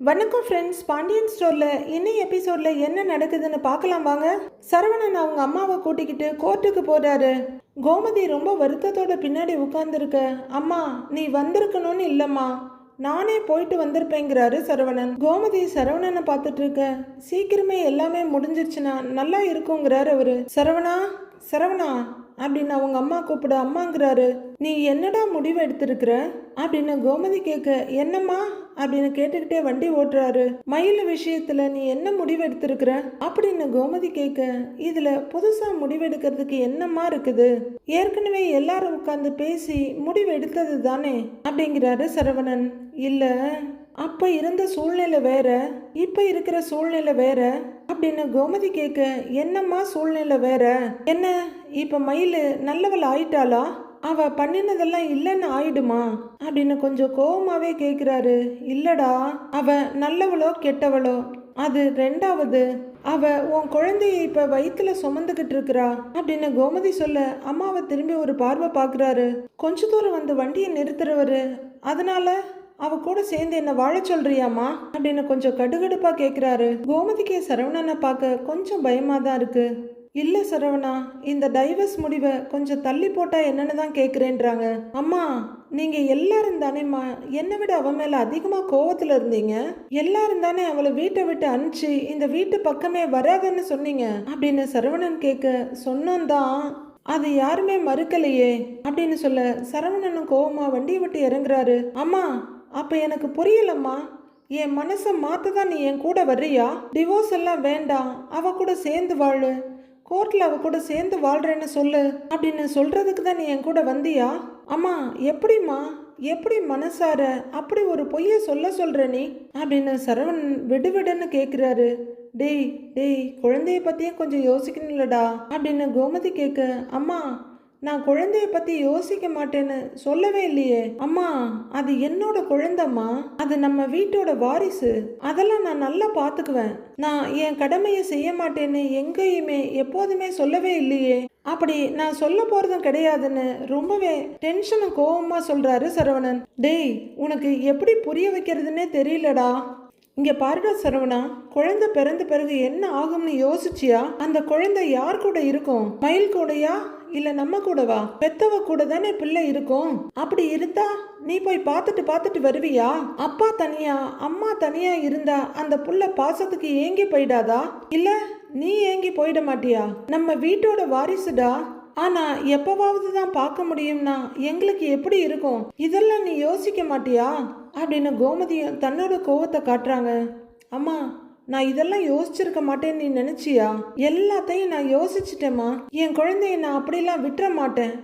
வணக்கம் ஃப்ரெண்ட்ஸ், பாண்டியன் ஸ்டோரில் இன்னும் எபிசோடில் என்ன நடக்குதுன்னு பார்க்கலாம் வாங்க. சரவணன் அவங்க அம்மாவை கூட்டிக்கிட்டு கோர்ட்டுக்கு போகிறாரு. கோமதி ரொம்ப வருத்தத்தோட பின்னாடி உட்கார்ந்துருக்க. அம்மா, நீ வந்திருக்கணும்னு இல்லைம்மா, நானே போயிட்டு வந்திருப்பேங்கிறாரு சரவணன். கோமதி சரவணனை பார்த்துட்டு இருக்க. சீக்கிரமே எல்லாமே முடிஞ்சிருச்சுன்னா நல்லா இருக்குங்கிறாரு அவரு. சரவணா, சரவணா அப்படின்னு அவங்க அம்மா கூப்பிட அம்மாங்கிறாரு. நீ என்னடா முடிவு எடுத்திருக்கிற அப்படின்னு கோமதி கேட்க, என்னம்மா அப்படின்னு கேட்டுக்கிட்டே வண்டி ஓட்டுறாரு. மயில் விஷயத்துல நீ என்ன முடிவு எடுத்திருக்கிற அப்படின்னு கோமதி கேட்க, இதுல புதுசா முடிவு எடுக்கிறதுக்கு என்னம்மா இருக்குது, ஏற்கனவே எல்லாரும் உட்கார்ந்து பேசி முடிவு எடுத்தது தானே அப்படிங்கிறாரு சரவணன். இல்ல, அப்ப இருந்த சூழ்நிலை வேற, இப்ப இருக்கிற சூழ்நிலை வேற அப்படின்னு கோமதி கேட்க, என்னம்மா சூழ்நிலை வேற? என்ன இப்ப மயில் நல்லவள் ஆயிட்டாளா? அவ பண்ணினதெல்லாம் இல்லைன்னு ஆயிடுமா அப்படின்னு கொஞ்சம் கோவமாவே கேட்கிறாரு. இல்லடா, அவ நல்லவளோ கெட்டவளோ அது ரெண்டாவது. அவ உன் குழந்தைய இப்ப வயிற்றுல சுமந்துகிட்டு இருக்கிறா அப்படின்னு கோமதி சொல்ல அம்மாவை திரும்பி ஒரு பார்வை பார்க்குறாரு. கொஞ்ச தூரம் வந்து வண்டியை நிறுத்துறவரு, அதனால அவ கூட சேர்ந்து என்ன வாழ சொல்றியாமா அப்படின்னு கொஞ்சம் கடுகடுப்பா கேட்குறாரு. கோமதிக்கு சரவணனை பார்க்க கொஞ்சம் பயமா தான் இருக்கு. இல்லை சரவணா, இந்த டைவர்ஸ் முடிவை கொஞ்சம் தள்ளி போட்டா என்னன்னு தான் கேட்குறேன்றாங்க. அம்மா, நீங்க எல்லாரும் தானேம்மா என்னை விட அவன் மேல அதிகமா கோவத்துல இருந்தீங்க. எல்லாரும் தானே அவளை வீட்டை விட்டு அனுப்பிச்சு இந்த வீட்டு பக்கமே வராதுன்னு சொன்னீங்க அப்படின்னு சரவணன் கேட்க, சொன்னோம்தான், அது யாருமே மறுக்கலையே அப்படின்னு சொல்ல சரவணனும் கோவமா வண்டியை விட்டு இறங்குறாரு. அம்மா, அப்ப எனக்கு புரியலம்மா, என் மனசை மாத்ததான் நீ என் கூட வர்றியா? டிவோர்ஸ் எல்லாம் வேண்டாம், அவ கூட சேர்ந்து வாழு, கோர்ட்ல அவ கூட சேர்ந்து வாழ்றேன்னு சொல்லு அப்படின்னு சொல்றதுக்கு தான் நீ என் கூட வந்தியா? அம்மா, எப்படிம்மா, எப்படி மனசார அப்படி ஒரு பொய்ய சொல்ற நீ அப்படின்னு சரவணன் விடுவிடுன்னு கேட்குறாரு. டேய் டேய், குழந்தைய பத்தியும் கொஞ்சம் யோசிக்கணும்லடா அப்படின்னு கோமதி கேட்க, அம்மா, நான் குழந்தைய பத்தி யோசிக்க மாட்டேன்னு சொல்லவே இல்லையே. அம்மா, அது என்னோட குழந்தைம்மா, அது நம்ம வீட்டோட வாரிசு, அதெல்லாம் நான் நல்லா பாத்துக்குவேன். நான் என் கடமையை செய்ய மாட்டேன்னு எங்கேயுமே எப்போதுமே சொல்லவே இல்லையே. அப்படி நான் சொல்ல போறதும் கிடையாதுன்னு ரொம்பவே டென்ஷனும் கோவமா சொல்றாரு சரவணன். டேய், உனக்கு எப்படி புரிய வைக்கிறதுனே தெரியலடா. இங்க பாருடா சரவணா, குழந்தை பிறந்த பிறகு என்ன ஆகும்னு யோசிச்சியா? அந்த குழந்தை யார் கூட இருக்கும்? மயில் கூடயா இல்ல நம்ம கூடவா? பெத்தவ கூட தானே பிள்ளை இருக்கும். அப்படி இருந்தா நீ போய் பார்த்துட்டு வருவியா? அப்பா தனியா அம்மா தனியா இருந்தா அந்த புள்ள பாசத்துக்கு ஏங்கி போயிடாதா? இல்ல நீ ஏங்கி போயிட மாட்டியா? நம்ம வீட்டோட வாரிசுடா. ஆனா எப்பவாவது தான் பார்க்க முடியும்னா எங்களுக்கு எப்படி இருக்கும்? இதெல்லாம் நீ யோசிக்க மாட்டியா அப்படின்னு கோமதியும் தன்னோட கோவத்தை காட்டுறாங்க. அம்மா, நான் இதெல்லாம் யோசிச்சிருக்க மாட்டேன்னு நீ நினைச்சியா? எல்லாத்தையும் நான் யோசிச்சுட்டேம்மா. என் குழந்தைய நான் அப்படிலாம் விட்டுற மாட்டேன்.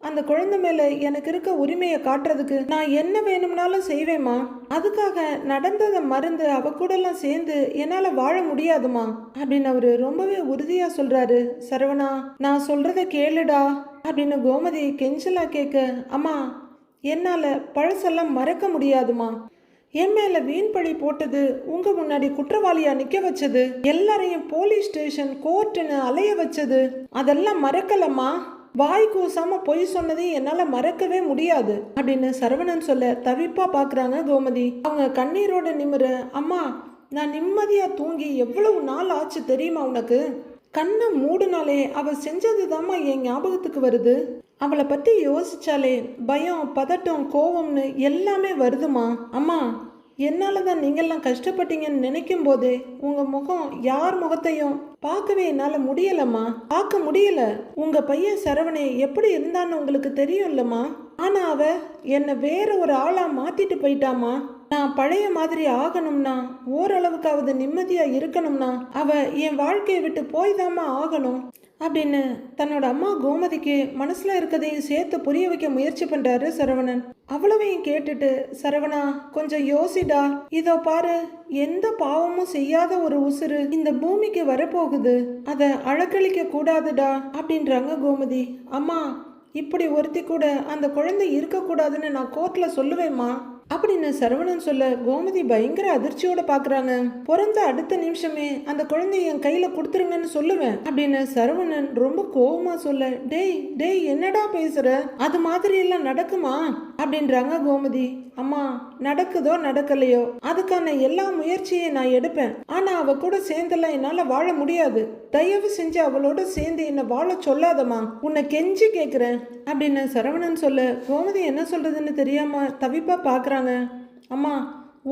அந்த குழந்தை மேல எனக்கு இருக்க உரிமையை காட்டுறதுக்கு நான் என்ன வேணும்னாலும் செய்வேம்மா. அதுக்காக நடந்ததை மறந்து அவ கூட எல்லாம் சேர்ந்து என்னால வாழ முடியாதுமா அப்படின்னு அவரு ரொம்பவே உறுதியா சொல்றாரு. சரவணா, நான் சொல்றத கேளுடா அப்படின்னு கோமதி கெஞ்சலா கேட்க, அம்மா, என்னால பழசெல்லாம் மறக்க முடியாதுமா. என் மேல வீண் பழி போட்டது, உங்க முன்னாடி குற்றவாளியா நிக்க வச்சது, எல்லாரையும் போலீஸ் ஸ்டேஷன் கோர்ட்டுன்னு அலைய வச்சது, அதெல்லாம் மறக்கலம்மா. வாய் கூசாம பொய் சொன்னதையும் என்னால மறக்கவே முடியாது அப்படின்னு சரவணன் சொல்ல தவிப்பா பாக்குறாங்க கோமதி. அவங்க கண்ணீரோட நிமிர, அம்மா, நான் நிம்மதியா தூங்கி எவ்வளவு நாள் ஆச்சு தெரியுமா உனக்கு? கண்ணை மூடுனாலே அவ செஞ்சதுதாம்மா என் ஞாபகத்துக்கு வருது. அவளை பத்தி யோசிச்சாலே பயம், பதட்டம், கோவம்னு எல்லாமே வருதுமா. அம்மா, என்னாலதான் நீங்கெல்லாம் கஷ்டப்பட்டீங்கன்னு நினைக்கும் போதே உங்க முகம் யார் முகத்தையும் பார்க்கவே என்னால முடியலம்மா. பார்க்க முடியல. உங்க பையன் சரவணே எப்படி இருந்தான்னு உங்களுக்கு தெரியும் இல்லம்மா. ஆனா அவ என்னை வேற ஒரு ஆளா மாத்திட்டு போயிட்டாமா. நான் பழைய மாதிரி ஆகணும்னா, ஓரளவுக்காவது நிம்மதியா இருக்கணும்னா அவ என் வாழ்க்கையை விட்டு போய்தாமா ஆகணும் அப்படின்னு தன்னோட அம்மா கோமதிக்கு மனசுல இருக்கதையும் சேர்த்து புரிய வைக்க முயற்சி பண்றாரு சரவணன். அவ்வளவையும் கேட்டுட்டு, சரவணா, கொஞ்சம் யோசிடா. இதோ பாரு, எந்த பாவமும் செய்யாத ஒரு உசுறு இந்த பூமிக்கு வரப்போகுது, அதை அழக்களிக்க கூடாதுடா அப்படின்றாங்க கோமதி. அம்மா, இப்படி ஒருத்தி கூட அந்த குழந்தை இருக்கக்கூடாதுன்னு நான் கோர்ட்ல சொல்லுவேம்மா அப்படின்னு சரவணன் சொல்ல கோமதி பயங்கர அதிர்ச்சியோட பாக்குறாங்க. பிறந்த அடுத்த நிமிஷமே அந்த குழந்தைய என் கையில கொடுத்துருங்கன்னு சொல்லுவேன் அப்படின்னு சரவணன் ரொம்ப கோவமா சொல்ல, டேய் டேய், என்னடா பேசுற? அது மாதிரி எல்லாம் நடக்குமா? அப்படின்றாங்க கோமதி. அம்மா, நடக்குதோ நடக்கலையோ அதுக்கான எல்லா முயற்சியையும் நான் எடுப்பேன். ஆனா அவ கூட சேர்ந்தெல்லாம் என்னால வாழ முடியாது. தயவு செஞ்சு அவளோட சேர்ந்து என்ன வாழ சொல்லாதம்மா, உன்னை கெஞ்சி கேக்குறேன் அப்படின்னு சரவணன் சொல்ல கோமதி என்ன சொல்றதுன்னு தெரியாம தவிப்பா பாக்குறாங்க. அம்மா,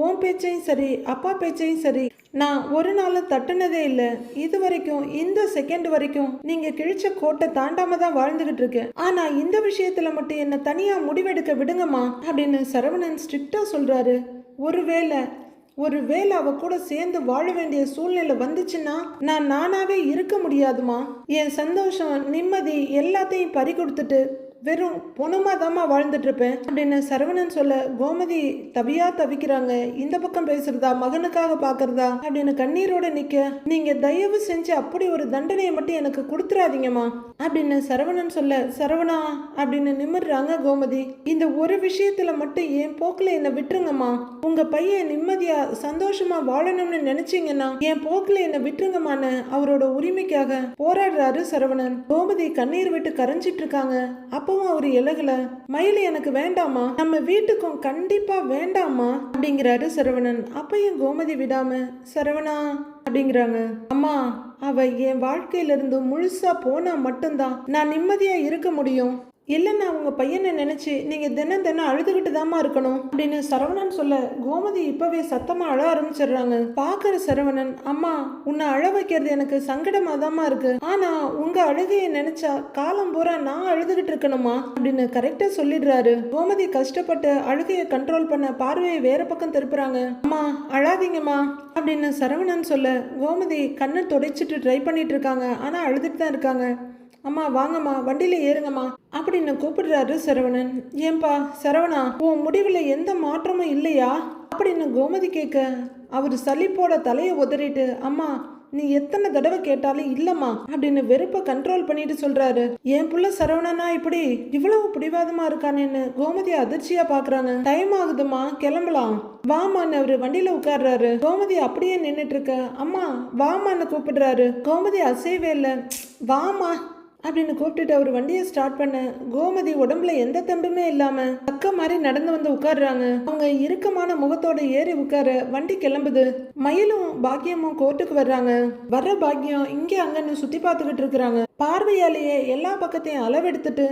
உன் பேச்சையும் சரி அப்பா பேச்சையும் சரி நான் ஒரு நாளும் தட்டுனதே இல்லை. இது வரைக்கும் இந்த செகண்ட் வரைக்கும் நீங்க கிழிச்ச கோட்டை தாண்டாம தான் வாழ்ந்துகிட்டு இருக்கேன். ஆனா இந்த விஷயத்துல மட்டும் என்ன தனியா முடிவெடுக்க விடுங்கம்மா அப்படின்னு சரவணன் ஸ்ட்ரிக்டா சொல்றாரு. ஒருவேளை அவ கூட சேர்ந்து வாழ வேண்டிய சூழ்நிலை வந்துச்சுன்னா நான் நானாவே இருக்க முடியாதுமா. என் சந்தோஷம் நிம்மதி எல்லாத்தையும் பறி கொடுத்துட்டு வெறும் பொணமா தாமா வாழ்ந்துட்டு இருப்பேன் அப்படின்னு சரவணன் சொல்ல கோமதி தவிக்கிறாங்க. இந்த பக்கம் பேசுறதா மகனுக்காக பாக்குறதா அப்படின்னு கண்ணீரோட நிக்க, நீங்க தயவு செஞ்சு அப்படி ஒரு தண்டனையை மட்டும் எனக்கு கொடுத்துறாதீங்கம்மா அப்படின்னு சரவணன் சொல்ல, சரவணா அப்படின்னு நிமிர்றாங்க கோமதி. இந்த ஒரு விஷயத்துல மட்டும் என் போக்குல என்னை விட்டுருங்கம்மா. உங்க பையன் நிம்மதியா சந்தோஷமா வாழணும்னு நினைச்சீங்கன்னா என் போக்குல என்னை விட்டுருங்கம்மான்னு அவரோட உரிமைக்காக போராடுறாரு சரவணன். கோமதி கண்ணீர் விட்டு கரைஞ்சிட்டு இருக்காங்க. அப்பவும் அவர் இலகல. மயில் எனக்கு வேண்டாமா, நம்ம வீட்டுக்கும் கண்டிப்பா வேண்டாமா அப்படிங்கிறாரு சரவணன். அப்பையும் கோமதி விடாம சரவணா அப்படிங்கிறாங்க. அம்மா, அவ என் வாழ்க்கையில இருந்து முழுசா போனா மட்டும்தான் நான் நிம்மதியா இருக்க முடியும். இல்லைன்னா உங்க பையனை நினைச்சு நீங்க தினம் அழுதுகிட்டு தாமா இருக்கணும் அப்படின்னு சரவணன் சொல்ல கோமதி இப்பவே சத்தமா அழ ஆரம்பிச்சிடுறாங்க. பாக்குற சரவணன், அம்மா உன்னை அழ வைக்கிறது எனக்கு சங்கடமா தாமா இருக்கு. ஆனா உங்க அழுகையை நினைச்சா காலம் பூரா நான் அழுதுகிட்டு இருக்கணுமா அப்படின்னு கரெக்டா சொல்லிடுறாரு. கோமதி கஷ்டப்பட்டு அழுகையை கண்ட்ரோல் பண்ண பார்வையை வேற பக்கம் திருப்புறாங்க. அம்மா அழாதீங்கம்மா அப்படின்னு சரவணன் சொல்ல கோமதி கண்ணை துடைச்சிட்டு ட்ரை பண்ணிட்டு இருக்காங்க. ஆனா அழுதுட்டு தான் இருக்காங்க. அம்மா வாங்கம்மா, வண்டியில ஏறுங்கம்மா அப்படின்னு கூப்பிடுறாரு சரவணன். ஏன்பா சரவணா, உன் முடிவுல எந்த மாற்றமும் இல்லையா அப்படின்னு கோமதி கேட்க அவர் சலிப்போட தலையை உதறிட்டு, அம்மா நீ எத்தனை தடவை கேட்டாலும் இல்லம்மா அப்படின்னு வெறுப்பை கண்ட்ரோல் பண்ணிட்டு சொல்றாரு. என் புள்ள சரவணனா இப்படி இவ்வளவு பிடிவாதமா இருக்கானேன்னு கோமதி அதிர்ச்சியா பாக்குறாங்க. டைம் ஆகுதுமா, கிளம்பலாம் வாமான்னு அவரு வண்டியில உட்கார்றாரு. கோமதி அப்படியே நின்னுட்டு இருக்க. அம்மா வாமான்னு கூப்பிடுறாரு. கோமதி அசைவே இல்லை. வாமா அப்படின்னு கூப்பிட்டுட்டு அவர் வண்டியை ஸ்டார்ட் பண்ண கோமதி உடம்புல எந்த தம்புமே இல்லாம அக்கா மாதிரி நடந்து வந்து உட்கார்றாங்க. அவங்க இறுக்கமான முகத்தோட ஏறி உட்கார வண்டி கிளம்புது. மயிலும் பாக்கியமும் கோர்ட்டுக்கு வர்றாங்க. வர்ற பாக்கியம் இங்கே அங்கன்னு சுத்தி பார்த்துக்கிட்டு இருக்கிறாங்க. பார்வையாலேயே எல்லா பக்கத்தையும் அளவெடுத்துட்டு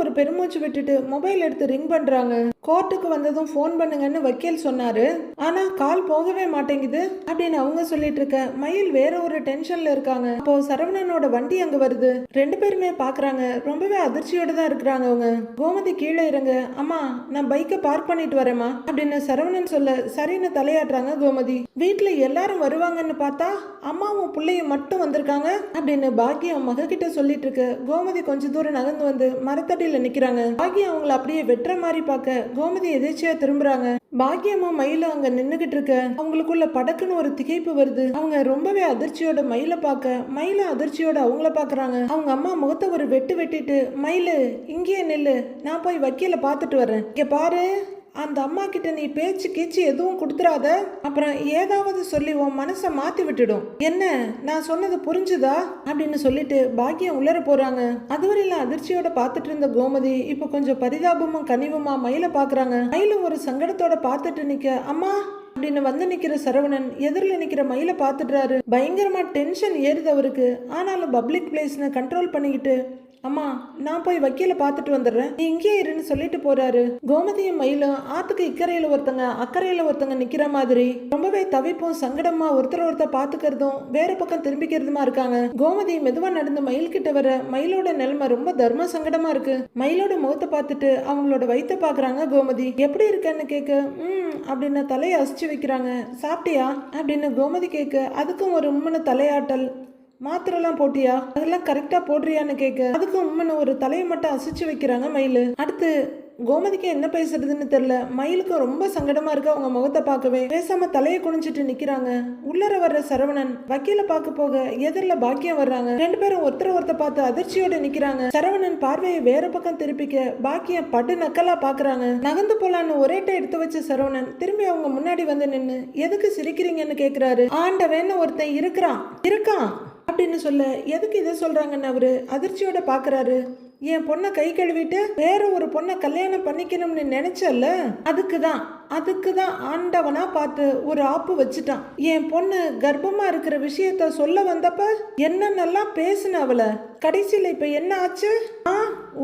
ஒரு பெருமூச்சு விட்டுட்டு மொபைல் எடுத்து ரிங் பண்றாங்க. கோர்ட்டுக்கு வந்ததும் போன் பண்ணுங்கன்னு வக்கீல் சொன்னாரு. ஆனா கால் போகவே மாட்டேங்குது அப்படின்னு அவங்க சொல்லிட்டு இருக்க மயில் வேற ஒரு டென்ஷன்ல இருக்காங்க. அப்போ சரவணனோட வண்டி அங்க வருது. ரெண்டு பேருமே பாக்குறாங்க. ரொம்பவே அதிர்ச்சியோட தான் இருக்கிறாங்க அவங்க. கோமதி கீழே இறங்க. அம்மா நான் பைக்கை பார்க் பண்ணிட்டு வரேம்மா அப்படின்னு சரவணன் சொல்ல சரின்னு தலையாடுறாங்க கோமதி. வீட்டுல எல்லாரும் வருவாங்கன்னு பார்த்தா அம்மாவும் பிள்ளையும் மட்டும் வந்திருக்காங்க அப்படின்னு பாக்கியம் மக கிட்ட சொல்லிட்டு இருக்கு. கோமதி கொஞ்ச தூரம் நகர்ந்து வந்து மரத்தடியில நிக்கிறாங்க. பாக்கியம் அவங்கள அப்படியே வெட்டுற மாதிரி பார்க்க கோமதி எதிர்ச்சியா திரும்புறாங்க. பாக்கியமும் மயிலும் அங்க நின்னுகிட்டு இருக்க அவங்களுக்குள்ள படக்குன்னு ஒரு திகைப்பு வருது. அவங்க ரொம்பவே அதிர்ச்சியோட மயில பார்க்க மயில அதிர்ச்சியோட அவங்கள பாக்குறாங்க. அவங்க அம்மா முகத்தை ஒரு வெட்டிட்டு, மயிலு இங்கேயே நில்லு, நான் போய் வக்கீல பாத்துட்டு வரேன். இங்க பாரு, அந்த அம்மா கிட்ட நீ பேச்சு கீச்சு எதுவும் கொடுத்துறாத, அப்புறம் ஏதாவது சொல்லி உன் மனசை மாத்தி விட்டுடும். என்ன நான் சொன்னது புரிஞ்சுதா அப்படின்னு சொல்லிட்டு பாக்கியம் உள்ளர போறாங்க. அதுவரையில அதிர்ச்சியோட பாத்துட்டு இருந்த கோமதி இப்ப கொஞ்சம் பரிதாபமும் கனிவுமா மயில பாக்குறாங்க. மயில ஒரு சங்கடத்தோட பாத்துட்டு நிக்க, அம்மா அப்படின்னு வந்து நிக்கிற சரவணன் எதிரில் நிக்கிற மயில பாத்துடுறாரு. பயங்கரமா டென்ஷன் ஏறுது அவருக்கு. ஆனாலும் பப்ளிக் பிளேஸ்னு கண்ட்ரோல் பண்ணிக்கிட்டு, அம்மா நான் போய் வக்கீல பாத்துட்டு வந்துடுறேன், நீ இங்கே இருன்னு சொல்லிட்டு போறாரு. கோமதியும் மயிலும் ஆத்துக்கு இக்கரையில ஒருத்தங்க அக்கறையில ஒருத்தங்க நிக்கிற மாதிரி ரொம்பவே தவிப்பும் சங்கடமா ஒருத்தர் பாத்துக்கிறதும் வேற பக்கம் திரும்பிக்கிறதுமா இருக்காங்க. கோமதி மெதுவா நடந்து மயில் கிட்ட வர மயிலோட நிலைமை ரொம்ப தர்ம சங்கடமா இருக்கு. மயிலோட முகத்தை பார்த்துட்டு அவங்களோட வயிற்ற பாக்குறாங்க கோமதி. எப்படி இருக்கன்னு கேட்க அப்படின்னு தலையை அசிச்சு வைக்கிறாங்க. சாப்பிட்டியா அப்படின்னு கோமதி கேட்க அதுக்கும் ஒரு உண்மையான தலையாட்டல். மாத்திரெல்லாம் போட்டியா, அதெல்லாம் கரெக்டா போடுறியான்னு கேட்க அதுக்கும் உண்மைன்னு ஒரு தலையை மட்டும் அசைச்சு வைக்கிறாங்க மயிலு. அடுத்து கோமதிக்கு என்ன பேசுறதுன்னு தெரியல. மயிலுக்கு ரொம்ப சங்கடமா இருக்கு அவங்க முகத்தை பார்க்கவே. பேசாம தலையை குனிஞ்சிட்டு நிக்கிறாங்க. உள்ளர வர்ற சரவணன் வக்கீல பார்க்க போக எதிரில பாக்கியம் வர்றாங்க. ரெண்டு பேரும் ஒருத்தர் பார்த்து அதிர்ச்சியோட நிக்கிறாங்க. சரவணன் பார்வையை வேற பக்கம் திருப்பிக்க பாக்கியம் படு நக்கலா பாக்குறாங்க. நகர்ந்து போலான்னு ஒரேட்டை எடுத்து வச்ச சரவணன் திரும்பி அவங்க முன்னாடி வந்து நின்னு எதுக்கு சிரிக்கிறீங்கன்னு கேக்குறாரு. ஆண்டவன்னு ஒருத்தன் இருக்கான் அப்படின்னு சொல்ல எதுக்கு இதை சொல்றாங்கன்னு அவரு அதிர்ச்சியோட பாக்குறாரு. என் பொண்ணை கை கழுவிட்டு வேற ஒரு பொண்ணை கல்யாணம் பண்ணிக்கணும்னு நினைச்சல, அதுக்குதான் ஆண்டவனா பார்த்து ஒரு ஆப்பு வச்சுட்டான். என் பொண்ணு கர்ப்பமா இருக்கிற விஷயத்த சொல்ல வந்தப்ப என்னென்னலாம் பேசுன அவளை. கடைசியில இப்ப என்ன ஆச்சு?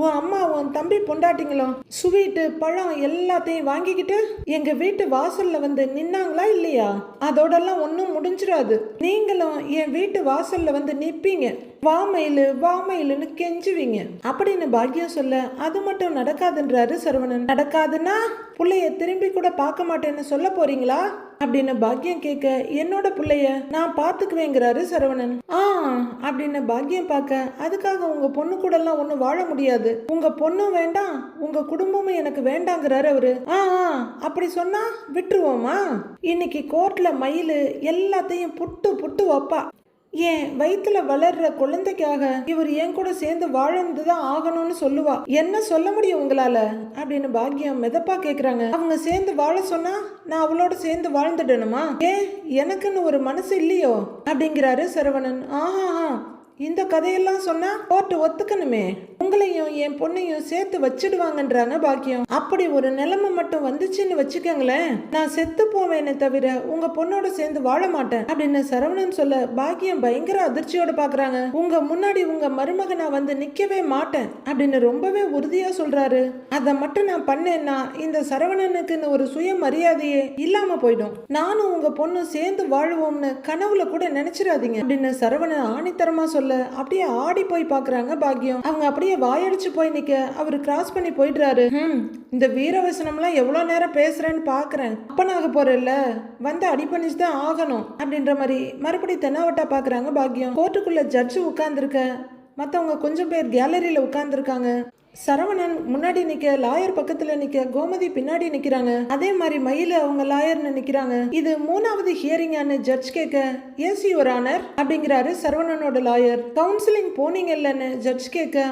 உன் அம்மா உன் தம்பி பொண்டாட்டிங்களும் ஸ்வீட்டு பழம் எல்லாத்தையும் வாங்கிக்கிட்டு எங்க வீட்டு வாசல்ல வந்து நின்னாங்களா இல்லையா? அதோடலாம் ஒன்னும் முடிஞ்சிடாது. நீங்களும் என் வீட்டு வாசல்ல வந்து நிப்பீங்க, வாமயிலுன்னு கெஞ்சுவீங்க அப்படின்னு பாக்கியம் சொல்ல, அது மட்டும் நடக்காதுன்றாரு சரவணன். நடக்காதுன்னா புள்ளைய திரும்பி கூட பார்க்க மாட்டேன்னு சொல்ல போறீங்களா அப்படின்னு பாக்கியம் கேட்க, என்னோட புள்ளைய நான் பாத்துக்குவேங்கிறாரு சரவணன். அப்படின்னு பாக்கியம் பார்க்க, அதுக்காக உங்க பொண்ணு கூட எல்லாம் ஒன்னும் வாழ முடியாது, உங்க பொண்ணும் வேண்டாம் உங்க குடும்பமும் எனக்கு வேண்டாங்கிறாரு அவரு. அப்படி சொன்னா விட்டுருவோமா? இன்னைக்கு கோர்ட்ல மயிலு எல்லாத்தையும் புட்டு வைப்பா. ஏன் வயிற்றுல வளர்ற குழந்தைக்காக இவர் என் கூட சேர்ந்து வாழ்ந்துதான் ஆகணும்னு சொல்லுவா. என்ன சொல்ல முடியும் உங்களால அப்படின்னு பாக்கியம் மெதப்பா கேக்குறாங்க. அவங்க சேர்ந்து வாழ சொன்னா நான் அவளோட சேர்ந்து வாழ்ந்துடணுமா? ஏன் எனக்குன்னு ஒரு மனசு இல்லையோ அப்படிங்கிறாரு சரவணன். இந்த கதையெல்லாம் சொன்னா கோர்ட்டு ஒத்துக்கணுமே, உங்களையும் என் பொண்ணையும் சேர்த்து வச்சிடுவாங்கன்றாங்க பாக்கியம். அப்படி ஒரு நிலைமை மட்டும் வந்துச்சுன்னு வச்சுக்கோங்களேன், நான் செத்து போவேனே தவிர உங்க பொண்ணோட சேர்ந்து வாழ மாட்டேன் அப்படின்னு சரவணன் சொல்ல, பாக்கியம் பயங்கர அதிர்ச்சியோட பாக்குறாங்க. உங்க முன்னாடி உங்க மருமகனா வந்து நிக்கவே மாட்டேன் அப்படின்னு ரொம்பவே உறுதியா சொல்றாரு. அதை மட்டும் நான் பண்ணேன்னா இந்த சரவணனுக்குன்னு ஒரு சுய மரியாதையே இல்லாம போயிடும். நானும் உங்க பொண்ணும் சேர்ந்து வாழுவோம்னு கனவுல கூட நினைச்சிடாதீங்க அப்படின்னு சரவணன் ஆணித்தரமா சொல்ல, அப்படியே ஆடி போய் பாக்குறாங்க பாக்கியம். அவங்க அப்படியே வாயடிச்சு போய் நிக்க அவரு கிராஸ் பண்ணி போயிடுறாரு. இந்த வீரவசனம்லாம் எவ்வளவு நேரம் பேசுறேன்னு பாக்குறேன், அப்பனாக போறல வந்து அடி பண்ணிச்சுதான் ஆகணும் அப்படின்ற மாதிரி மறுபடி தென்னாவட்டா பாக்குறாங்க பாக்கியம். கோர்ட்டுக்குள்ள ஜட்ஜு உட்கார்ந்துருக்க, மத்தவங்க கொஞ்சம் பேர் கேலரியில உட்கார்ந்துருக்காங்க. சரவணன் முன்னாடி நிக்க, லாயர் பக்கத்துல நிக்க, கோமதி பின்னாடி நிக்கிறாங்க. அதே மாதிரி மயில அவங்க லாயர்னு நிக்கிறாங்க. இது 3வது ஹியரிங்கான ஜட்ஜ் கேட்க, எஸ் யுவர் ஆனர் அப்படிங்கிறாரு சரவணனோட லாயர். கவுன்சிலிங் போனீங்கல்லன்னு ஜட்ஜ் கேட்க,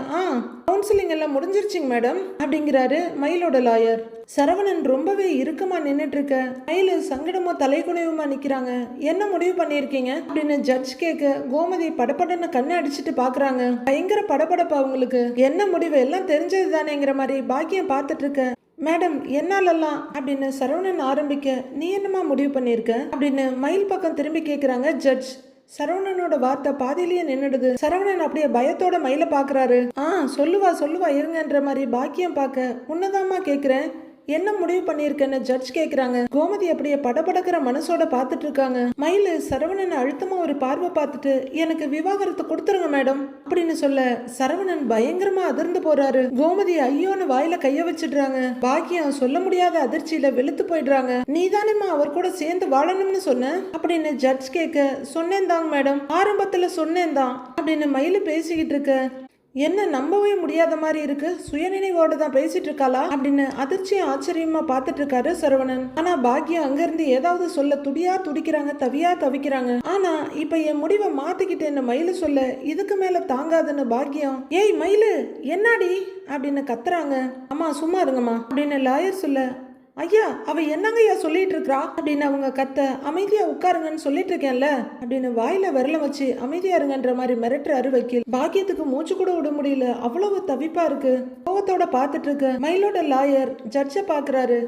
கவுன்சிலிங் எல்லாம் முடிஞ்சிருச்சுங்க மேடம் அப்படிங்கிறாரு மயிலோட லாயர். சரவணன் ரொம்பவே இறுக்கமா நின்னுட்டு இருக்க, மயிலு சங்கடமோ தலைகுனிவுமா நிக்கிறாங்க. என்ன முடிவு பண்ணிருக்கீங்க அப்படின்னு ஜட்ஜ் கேட்க, கோமதி படப்படன்னு கண்ணை அடிச்சுட்டு பாக்குறாங்க. பயங்கர படபடப்பா அவங்களுக்கு. என்ன முடிவு எல்லாம் தெரிஞ்சது தானேங்கிற மாதிரி பாக்கியம் பார்த்துட்டு இருக்க, மேடம் என்னாலலாம் அப்படின்னு சரவணன் ஆரம்பிக்க, நீ என்னமா முடிவு பண்ணிருக்க அப்படின்னு மயில் பக்கம் திரும்பி கேக்குறாங்க ஜட்ஜ். சரவணனோட வார்த்தை பாதியிலேயே நின்னுடுது. சரவணன் அப்படியே பயத்தோட மயில பாக்குறாரு. சொல்லுவா இருங்கன்ற மாதிரி பாக்கியம் பார்க்க, உன்னதாமா கேக்குறேன், என்ன முடிவு பண்ணிருக்கேன்னு ஜட்ஜ் கேக்குறாங்க. கோமதி அப்படியே படபடக்கிற மனசோட பாத்துட்டு இருக்காங்க. மயிலு சரவணனை அழுத்தமா ஒரு பார்வை பார்த்துட்டு, எனக்கு விவாகரத்து கொடுத்துருங்க மேடம் அப்படின்னு சொல்ல, சரவணன் பயங்கரமா அதிர்ந்து போறாரு. கோமதி ஐயோன்னு வாயில கைய வச்சிடுறாங்க. பாக்கியம் சொல்ல முடியாத அதிர்ச்சியில வெளுத்து போயிடுறாங்க. நீ தானேமா அவர் கூட சேர்ந்து வாழணும்னு சொன்ன அப்படின்னு ஜட்ஜ் கேட்க, சொன்னேன் தாங்க மேடம், ஆரம்பத்துல சொன்னேன் தான் அப்படின்னு மயிலு பேசிக்கிட்டு இருக்க, என்ன நம்பவே முடியாத மாதிரி இருக்கு, சுயநினைவோட தான் பேசிட்டு இருக்காளா அப்படின்னு அதிர்ச்சியும் ஆச்சரியமா பார்த்துட்டு இருக்காரு சரவணன். ஆனா பாக்கியம் அங்க இருந்து ஏதாவது சொல்ல துடிக்கிறாங்க, தவிக்கிறாங்க. ஆனா இப்ப என் முடிவை மாத்திக்கிட்டேன்னு மயிலு சொல்ல, இதுக்கு மேல தாங்காதுன்னு பாக்கியம், ஏய் மயிலு என்னாடி அப்படின்னு கத்துறாங்க. அம்மா சும்மா இருங்கம்மா அப்படின்னு லாயர் சொல்ல, ஐயா அவ என்னங்கய்யா சொல்லிட்டு இருக்கா அப்படின்னு அவங்க கத்த, அமைதியா உட்காருங்கன்னு சொல்லிட்டு இருக்கேன்ல அப்படின்னு வாயில விரல வச்சு அமைதியா இருங்கன்ற மாதிரி மிரட்டுறாரு வக்கீல். பாக்கியத்துக்கு மூச்சு கூட விட முடியல, அவ்வளவு தவிப்பா இருக்கு. கோவத்தோட பாத்துட்டு இருக்க மயிலோட லாயர் ஜட்ஜை பாக்குறாரு.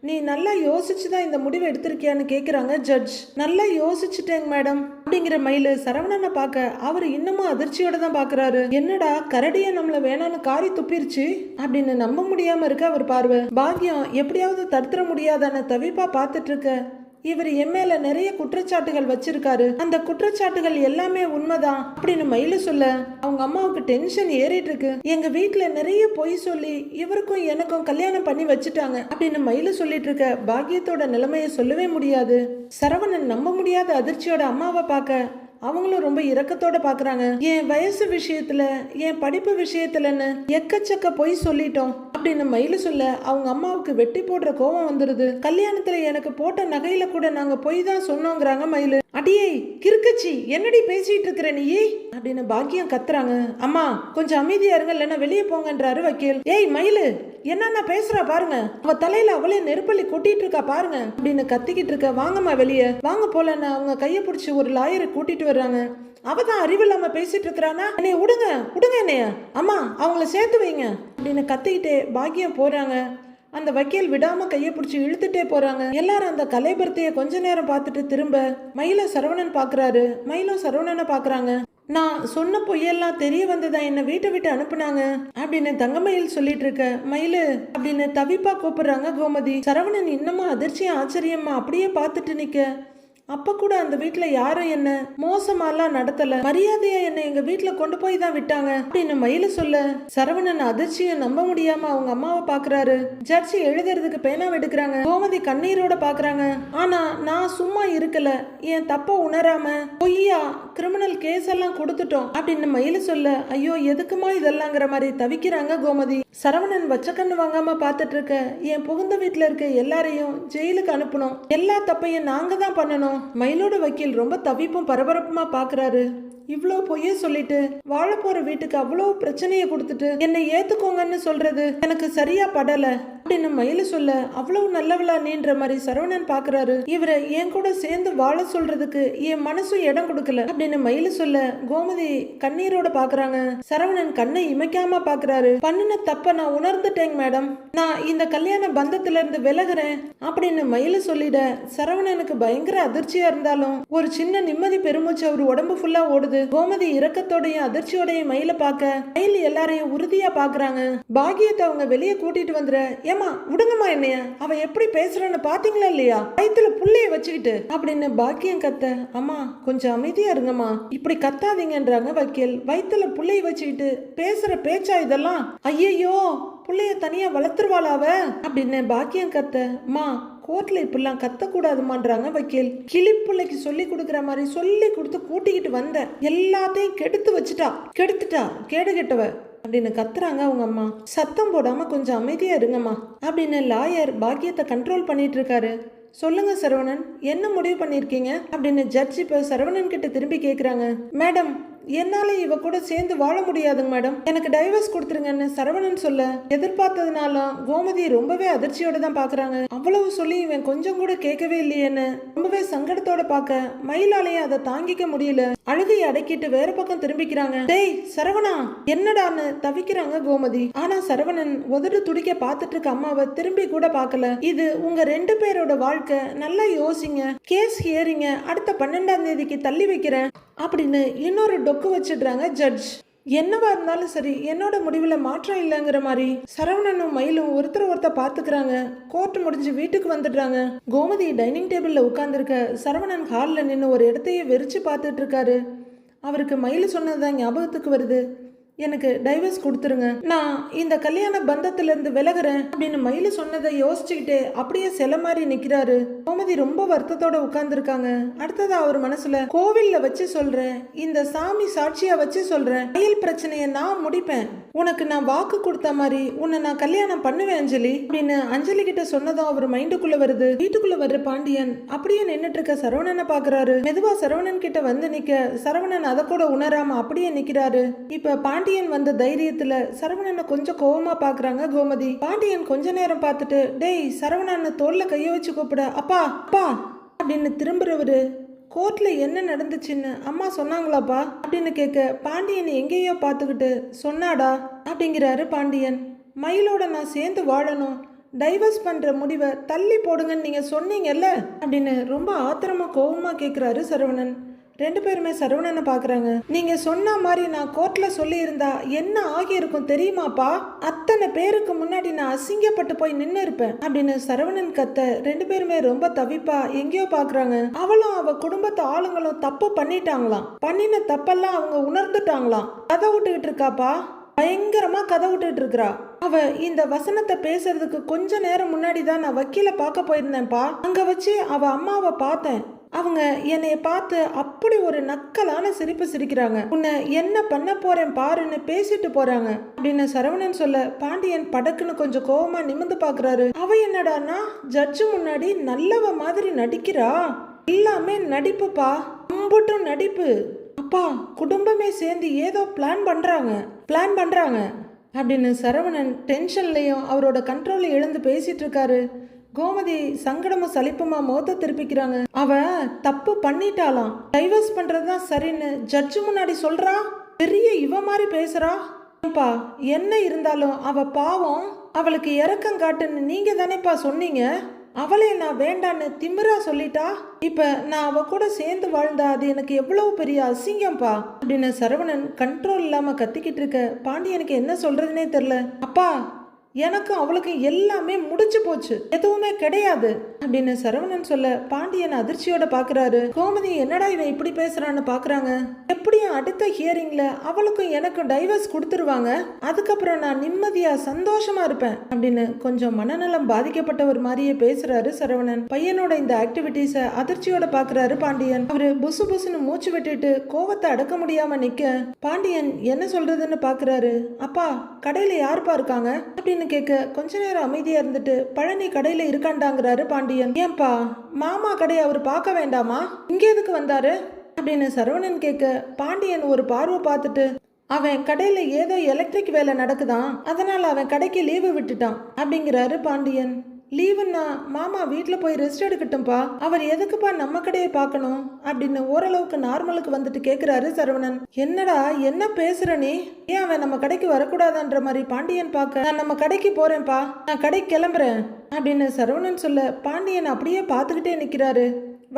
நீ நல்லா யோசிச்சுதான் இந்த முடிவை எடுத்திருக்கியான்னு கேக்குறாங்க ஜட்ஜ். நல்லா யோசிச்சுட்டேங்க மேடம் அப்படிங்கிற மயிலு சரவணனை பார்க்க, அவரு இன்னமும் அதிர்ச்சியோட தான் பாக்குறாரு. என்னடா கரடிய நம்மள வேணான்னு காரி துப்பிருச்சு அப்படின்னு நம்ப முடியாம இருக்க அவர் பார்வை. பாக்கியம் எப்படியாவது தடுத்துற முடியாதான தவிப்பா பார்த்துட்டு இருக்க, இவர் என் மேல நிறைய குற்றச்சாட்டுகள் வச்சிருக்காரு, அந்த குற்றச்சாட்டுகள் எல்லாமே உண்மைதான் அப்படின்னு மயில சொல்ல, அவங்க அம்மாவுக்கு டென்ஷன் ஏறிட்டு இருக்கு. எங்க வீட்டுல நிறைய பொய் சொல்லி இவருக்கும் எனக்கும் கல்யாணம் பண்ணி வச்சுட்டாங்க அப்படின்னு மயில சொல்லிட்டு இருக்க, பாக்கியத்தோட நிலைமைய சொல்லவே முடியாது. சரவணன் நம்ப முடியாத அதிர்ச்சியோட அம்மாவை பார்க்க, அவங்களும் ரொம்ப இரக்கத்தோட பாக்குறாங்க. என் வயசு விஷயத்துல, என் படிப்பு விஷயத்துலன்னு எக்கச்சக்க பொய் சொல்லிட்டோம் அப்படின்னு மயில சொல்ல, அவங்க அம்மாவுக்கு வெட்டி போடுற கோபம் வந்துருது. கல்யாணத்துல எனக்கு போட்ட நகையில கூட நாங்க பொய் தான் சொன்னோங்கிறாங்க மயிலு. அடியே கிறுக்கச்சி, என்னடி பேசிட்டு இருக்கிற நீ அப்படின்னு பாக்கியம் கத்துறாங்க. அம்மா கொஞ்சம் அமைதியா இருங்க, இல்லைன்னா வெளியே போங்கன்றாரு வக்கீல். ஏய் மயிலு, என்னன்னா பேசுறா பாருங்க, அவ தலையில அவளே நெருப்பள்ளி கொட்டிட்டு இருக்கா பாருங்க அப்படின்னு கத்திக்கிட்டு இருக்க. வாங்கம்மா வெளியே வாங்க போலன்னு அவங்க கையை பிடிச்சி ஒரு லாயரை கூட்டிட்டு வர்றாங்க. அவதான் அறிவு இல்லாம பேசிட்டு இருக்கிறானா, என்னைய விடுங்க விடுங்க என்னைய, அம்மா அவங்கள சேர்த்து வைங்க அப்படின்னு கத்திக்கிட்டே பாக்கியம் போறாங்க. அந்த வக்கீல் விடாம கையை பிடிச்சி இழுத்துட்டே போறாங்க. எல்லாரும் அந்த கலைபுரத்தைய கொஞ்ச நேரம் பார்த்துட்டு திரும்ப மயில சரவணன் பாக்குறாரு. மயிலும் சரவணனை பாக்குறாங்க. நான் சொன்ன பொய்யெல்லாம் தெரிய வந்ததா என்ன வீட்டை விட்டு அனுப்புனாங்க அப்படின்னு தங்கமயில் சொல்லிட்டு இருக்க. மயிலு அப்படின்னு தவிப்பா கூப்பிடுறாங்க கோமதி. சரவணன் இன்னமும் அதிர்ச்சியும் ஆச்சரியமா அப்படியே பார்த்துட்டு நிக்க. அப்ப கூட அந்த வீட்டுல யாரும் என்ன மோசமாலாம் நடத்தல, மரியாதையா என்ன எங்க வீட்டுல கொண்டு போய் தான் விட்டாங்க அப்படின்னு மயில சொல்ல சரவணன் அதிர்ச்சியை நம்ப முடியாம அவங்க அம்மாவை பாக்குறாரு. ஜட்ஜி எழுதுறதுக்கு பேனா எடுக்கிறாங்க. கோமதி கண்ணீரோட பாக்குறாங்க. ஆனா நான் சும்மா இருக்கல, என் தப்ப உணராம பொய்யா கிரிமினல் கேஸ் எல்லாம் கொடுத்துட்டோம் அப்படின்னு மயில சொல்ல ஐயோ எதுக்குமா இதெல்லாங்கிற மாதிரி தவிக்கிறாங்க கோமதி. சரவணன் வச்ச கண்ணு வாங்காம பாத்துட்டு இருக்க. என் புகுந்த வீட்டுல இருக்க எல்லாரையும் ஜெயிலுக்கு அனுப்பணும், எல்லா தப்பையும் நாங்க தான் பண்ணணும். மயிலோட வக்கீல் ரொம்ப தவிப்பும் பரபரப்புமா பாக்குறாரு. இவ்வளோ பொய்ய சொல்லிட்டு வாழ போற வீட்டுக்கு அவ்வளோ பிரச்சனையை கொடுத்துட்டு என்னை ஏத்துக்கோங்கன்னு சொல்றது எனக்கு சரியா படல அப்படின்னு மயில சொல்ல அவ்வளவு நல்லவளா நீன்ற மாதிரி சரவணன் பாக்குறாரு. இவரை என் கூட சேர்ந்து வாழ சொல்றதுக்கு என் மனசும் இடம் கொடுக்கல அப்படின்னு மயில சொல்ல கோமதி கண்ணீரோட பாக்குறாங்க. சரவணன் கண்ணை இமைக்காம பாக்குறாரு. பண்ணின தப்ப நான் உணர்ந்துட்டேங்க மேடம், நான் இந்த கல்யாண பந்தத்துல இருந்து விலகுறேன் அப்படின்னு மயில சொல்லிட சரவணனுக்கு பயங்கர அதிர்ச்சியா இருந்தாலும் ஒரு சின்ன நிம்மதி பெருமூச்சு அவர் உடம்பு ஃபுல்லா ஓடுது. கோமதி இரக்கத்தோடையும் அதிர்ச்சியோடையும் மயில பாக்க மயில் எல்லாரையும் உறுதியா பாக்குறாங்க. பாக்கியத்தை அவங்க வெளியே கூட்டிட்டு வந்துற. ஏமா விடுங்கம்மா என்னைய, அவ எப்படி பேசுறன்னு பாத்தீங்களா இல்லையா, வயித்துல புள்ளைய வச்சுக்கிட்டு அப்படின்னு பாக்கியம் கத்த. அம்மா கொஞ்சம் அமைதியா இருங்கம்மா, இப்படி கத்தாதீங்கன்றாங்க வக்கீல். வயித்துல புள்ளைய வச்சுக்கிட்டு பேசுற பேச்சா இதெல்லாம், ஐயோ புள்ளைய தனியா வளர்த்துருவாளாவ அப்படின்னு பாக்கியம் கத்த. மா கோர்ட்ல இப்பெல்லாம் கத்தக்கூடாதுமான்றாங்க வக்கீல். கிளிப்பிள்ளைக்கு சொல்லி கொடுக்குற மாதிரி சொல்லி கொடுத்து கூட்டிக்கிட்டு வந்த எல்லாத்தையும் கெடுத்துட்டா கேடு கெட்டவ அப்படின்னு கத்துறாங்க அவங்க அம்மா. சத்தம் போடாம கொஞ்சம் அமைதியா இருங்கம்மா அப்படின்னு லாயர் பாக்கியத்தை கண்ட்ரோல் பண்ணிட்டு இருக்காரு. சொல்லுங்க சரவணன், என்ன முடிவு பண்ணிருக்கீங்க அப்படின்னு ஜட்ஜ் இப்ப சரவணன் கிட்ட திரும்பி கேக்குறாங்க. மேடம் என்னால இவ கூட சேர்ந்து வாழ முடியாதுங்க மேடம், எனக்கு டைவர்ஸ் கொடுத்துருங்கன்னு சரவணன் சொல்ல எதிர்பார்த்ததுனால கோமதி ரொம்பவே அதிர்ச்சியோட தான் பாக்குறாங்க. அவ்வளவு சொல்லி இவன் கொஞ்சம் கூட கேட்கவே இல்லையேன்னு ரொம்பவே சங்கடத்தோட பாக்க மயிலாலையும் அதை தாங்கிக்க முடியல. அழுகையை அடக்கிட்டு வேற பக்கம் திரும்பிக்கிறாங்க. டேய் சரவணா என்னடான்னு தவிக்கிறாங்க கோமதி. ஆனா சரவணன் உதடு துடிக்க பாத்துட்டு இருக்க அம்மாவை திரும்பி கூட பாக்கல. இது உங்க 2 பேரோட வாழ்க்கை, நல்லா யோசிங்க, கேஸ் ஹியரிங்க அடுத்த 12ஆம் தேதிக்கு தள்ளி வைக்கிறேன் அப்படின்னு இன்னொரு டொக்கு வச்சிடுறாங்க ஜட்ஜ். என்னவா இருந்தாலும் சரி என்னோட முடிவுல மாற்றம் இல்லைங்கிற மாதிரி சரவணனும் மயிலும் ஒருத்தர் பாத்துக்கிறாங்க. கோர்ட் முடிஞ்சு வீட்டுக்கு வந்துடுறாங்க. கோமதி டைனிங் டேபிள்ல உட்கார்ந்துருக்க. சரவணன் ஹால்ல நின்று ஒரு இடத்தையே வெறிச்சு பார்த்துட்டு இருக்காரு. அவருக்கு மயில் சொன்னதுதான் ஞாபகத்துக்கு வருது. எனக்கு டைவர்ஸ் கொடுத்துருங்க, நான் இந்த கல்யாண பந்தத்துல இருந்து விலகுறேன் அப்படின்னு மயில சொன்னதை யோசிச்சுக்கிட்டே அப்படியே சில மாதிரி நிக்கிறாரு. கோமதி ரொம்ப வருத்தத்தோட உட்கார்ந்துருக்காங்க. அடுத்ததா அவர் மனசுல கோவில்ல வச்சு சொல்றேன், இந்த சாமி சாட்சியா வச்சு சொல்றேன், மயில் பிரச்சனைய நான் முடிப்பேன், உனக்கு நான் வாக்கு கொடுத்த மாதிரி உன்னை நான் கல்யாணம் பண்ணுவேன் அஞ்சலி அப்படின்னு அஞ்சலி கிட்ட சொன்னதும் அவர் மைண்டுக்குள்ள வருது. வீட்டுக்குள்ள வர்ற பாண்டியன் அப்படியே நின்னுட்டு இருக்க சரவணனை பாக்குறாரு. மெதுவா சரவணன் கிட்ட வந்து நிக்க சரவணன் அதை கூட உணராம அப்படியே நிக்கிறாரு. இப்ப பாண்டியன் வந்த தைரியத்துல சரவணனை கொஞ்சம் கோவமா பாக்குறாங்க கோமதி. பாண்டியன் கொஞ்ச நேரம் பார்த்துட்டு டேய் சரவணன்னு தோல்ல கைய வச்சு கூப்பிட அப்பா அப்பா அப்படின்னு திரும்புறவரு கோர்ட்ல என்ன நடந்துச்சுன்னு அம்மா சொன்னாங்களாப்பா அப்படின்னு கேட்க பாண்டியன் எங்கேயோ பார்த்துக்கிட்டு சொன்னாடா அப்படிங்கிறாரு பாண்டியன். மயிலோட நான் சேர்ந்து வாழணும், டைவர்ஸ் பண்ற முடிவை தள்ளி போடுங்கன்னு நீங்க சொன்னீங்கல்ல அப்படின்னு ரொம்ப ஆத்திரமா கோவமா கேட்கிறாரு சரவணன். 2 பேருமே சரவணனை பாக்குறாங்க. நீங்க சொன்ன மாதிரி நான் கோர்ட்ல சொல்லி இருந்தா என்ன ஆகியிருக்கும் தெரியுமாப்பா, அத்தனை பேருக்கு முன்னாடி நான் அசிங்கப்பட்டு போய் நின்று இருப்பேன் அப்படின்னு சரவணன் கத்த. 2 பேருமே ரொம்ப தவிப்பா எங்கேயோ பாக்குறாங்க. அவளும் அவ குடும்பத்து ஆளுங்களும் தப்பு பண்ணிட்டாங்களாம், பண்ணின தப்பெல்லாம் அவங்க உணர்ந்துட்டாங்களாம். கதை விட்டுக்கிட்டு இருக்காப்பா, பயங்கரமா கதை விட்டுட்டு இருக்கிறா. அவ இந்த வசனத்தை பேசுறதுக்கு கொஞ்ச நேரம் முன்னாடி தான் நான் வக்கீல பார்க்க போயிருந்தேன்ப்பா. அங்க வச்சு அவ அம்மாவை பார்த்தேன். அவங்க என்னைய பார்த்து அப்படி ஒரு நக்கலான சிரிப்பு சிரிக்கிறாங்க. உன்னை என்ன பண்ண போறேன் பாருன்னு பேசிட்டு போறாங்க அப்படின்னு சரவணன் சொல்ல பாண்டியன் படக்குன்னு கொஞ்சம் கோவமா நிமிந்து பாக்குறாரு. அவ என்னடான்னா ஜட்ஜு முன்னாடி நல்லவ மாதிரி நடிக்கிறா, எல்லாமே நடிப்புப்பா, அம்புட்டும் நடிப்பு. அப்பா, குடும்பமே சேர்ந்து ஏதோ பிளான் பண்றாங்க அப்படின்னு சரவணன் டென்ஷன்லையும் அவரோட கண்ட்ரோலை இழந்து பேசிட்டு இருக்காரு. கோமதி சங்கடமும் சலிப்புமா முகத்தை திருப்பிக்கிறாங்க. அவ தப்பு பண்ணிட்டாலாம், டைவர்ஸ் பண்றதுதான் சரின்னு ஜட்ஜு முன்னாடி சொல்றா. பெரிய இவ மாதிரி பேசுறா. ஏன்பா, என்ன இருந்தாலும் அவ பாவம், அவளுக்கு இரக்கம் காட்டுன்னு நீங்க தானேப்பா சொன்னீங்க. அவளே நான் வேண்டான்னு திமிரா சொல்லிட்டா. இப்ப நான் அவ கூட சேர்ந்து வாழ்ந்தா அது எனக்கு எவ்வளவு பெரிய அசிங்கம்பா அப்படின்னு சரவணன் கண்ட்ரோல் இல்லாம கத்திக்கிட்டு இருக்க பாண்டியனுக்கு என்ன சொல்றதுனே தெரியல. அப்பா, எனக்கும் அவளுக்கும் எல்லாமே முடிச்சு போச்சு, எதுவுமே கிடையாது அப்படின்னு சரவணன் சொல்ல பாண்டியன் அதிர்ச்சியோட பாக்குறாரு. கோமதி என்னடா இவன் இப்படி பேசுறான்னு பாக்குறாங்க. எப்படியும் அடுத்த ஹியரிங்ல அவளுக்கும் எனக்கும் டைவர்ஸ் கொடுத்துருவாங்க, அதுக்கப்புறம் நான் நிம்மதியா சந்தோஷமா இருப்பேன் அப்படின்னு கொஞ்சம் மனநலம் பாதிக்கப்பட்டவர் மாதிரியே பேசுறாரு சரவணன். பையனோட இந்த ஆக்டிவிட்டிஸ அதிர்ச்சியோட பாக்குறாரு பாண்டியன். அவரு புசு புசுன்னு மூச்சு விட்டுட்டு கோவத்தை அடக்க முடியாம நிக்க பாண்டியன் என்ன சொல்றதுன்னு பாக்குறாரு. அப்பா, கடையில யாருப்பா இருக்காங்க அப்படின்னு கேட்க கொஞ்ச நேரம் அமைதியா இருந்துட்டு பழனி கடையில இருக்காண்டாங்கிறாரு பாண்டியன். ஏன்பா, மாமா கடையை அவர் பார்க்க வேண்டாமா, இங்க எதுக்கு வந்தாரு அப்படின்னு சரவணன் கேட்க பாண்டியன் ஒரு பார்வை பார்த்துட்டு, அவன் கடையில ஏதோ எலக்ட்ரிக் வேலை நடக்குதான், அதனால அவன் கடைக்கு லீவு விட்டுட்டான் அப்படிங்கிறாரு பாண்டியன். லீவுன்னா மாமா வீட்டில் போய் ரெஸ்ட் எடுக்கட்டும்பா, அவர் எதுக்குப்பா நம்ம கடையை பார்க்கணும் அப்படின்னு ஓரளவுக்கு நார்மலுக்கு வந்துட்டு கேட்குறாரு சரவணன். என்னடா என்ன பேசுற நீ, ஏன் அவன் நம்ம கடைக்கு வரக்கூடாதான்ற மாதிரி பாண்டியன் பார்க்க, நான் நம்ம கடைக்கு போறேன்ப்பா, நான் கடைக்கு கிளம்புறேன் அப்படின்னு சரவணன் சொல்ல பாண்டியன் அப்படியே பார்த்துக்கிட்டே நிற்கிறாரு.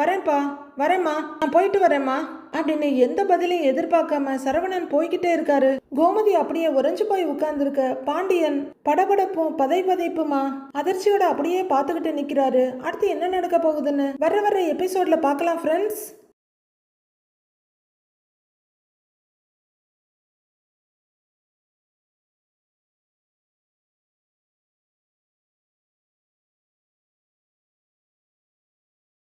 வரேன்ப்பா, வரேம்மா, நான் போயிட்டு வரேம்மா அப்படின்னு எந்த பதிலையும் எதிர்பார்க்காம சரவணன் போய்கிட்டே இருக்காரு. கோமதி அப்படியே உறைஞ்சு போய் உட்கார்ந்துருக்க பாண்டியன் படபடப்பும் பதைப்புமா அதிர்ச்சியோட அப்படியே பார்த்துக்கிட்டு நிக்கிறாரு. அடுத்து என்ன நடக்க போகுதுன்னு வர எபிசோட்ல பார்க்கலாம் ஃப்ரெண்ட்ஸ்.